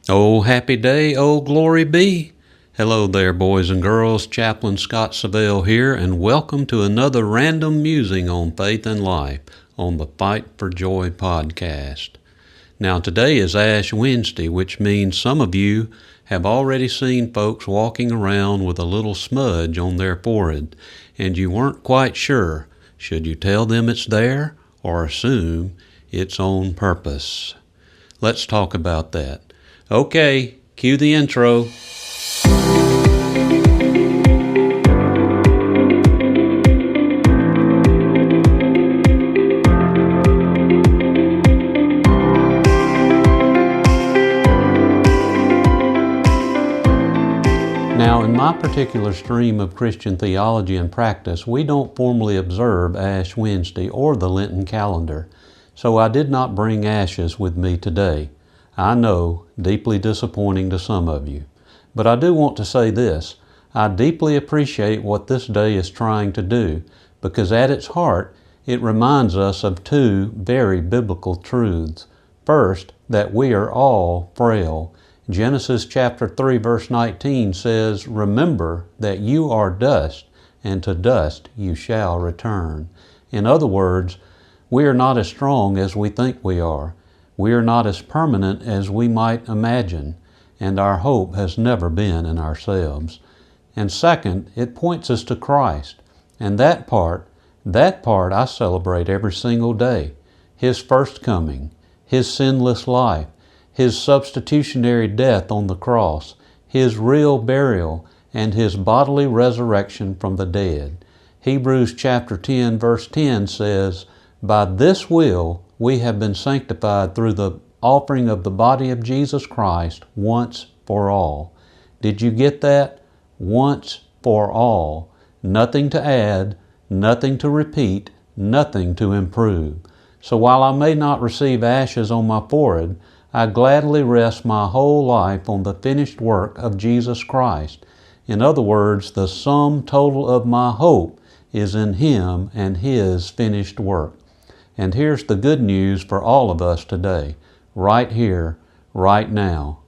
Oh, happy day, oh, glory be. Hello there, boys and girls. Chaplain Scott Savelle here, and welcome to another random musing on faith and life on the Fight for Joy podcast. Now, today is Ash Wednesday, which means some of you have already seen folks walking around with a little smudge on their forehead, and you weren't quite sure, should you tell them it's there or assume it's on purpose? Let's talk about that. Okay, cue the intro. Now, in my particular stream of Christian theology and practice, we don't formally observe Ash Wednesday or the Lenten calendar, so I did not bring ashes with me today. I know, deeply disappointing to some of you. But I do want to say this. I deeply appreciate what this day is trying to do, because at its heart, it reminds us of two very biblical truths. First, that we are all frail. Genesis chapter 3 verse 19 says, "Remember that you are dust, and to dust you shall return." In other words, we are not as strong as we think we are. We are not as permanent as we might imagine, and our hope has never been in ourselves. And second, it points us to Christ, and that part I celebrate every single day. His first coming, His sinless life, His substitutionary death on the cross, His real burial, and His bodily resurrection from the dead. Hebrews chapter 10 verse 10 says, "By this will we have been sanctified through the offering of the body of Jesus Christ once for all." Did you get that? Once for all. Nothing to add, nothing to repeat, nothing to improve. So while I may not receive ashes on my forehead, I gladly rest my whole life on the finished work of Jesus Christ. In other words, the sum total of my hope is in Him and His finished work. And here's the good news for all of us today, right here, right now.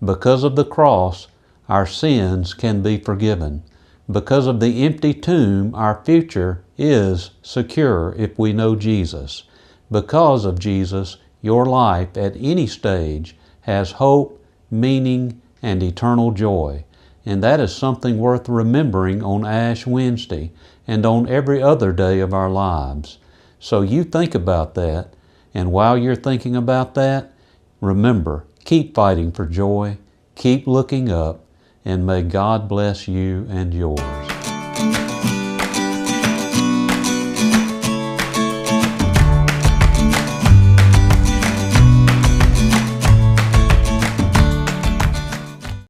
Because of the cross, our sins can be forgiven. Because of the empty tomb, our future is secure if we know Jesus. Because of Jesus, your life at any stage has hope, meaning, and eternal joy. And that is something worth remembering on Ash Wednesday and on every other day of our lives. So you think about that, and while you're thinking about that, remember, keep fighting for joy, keep looking up, and may God bless you and yours.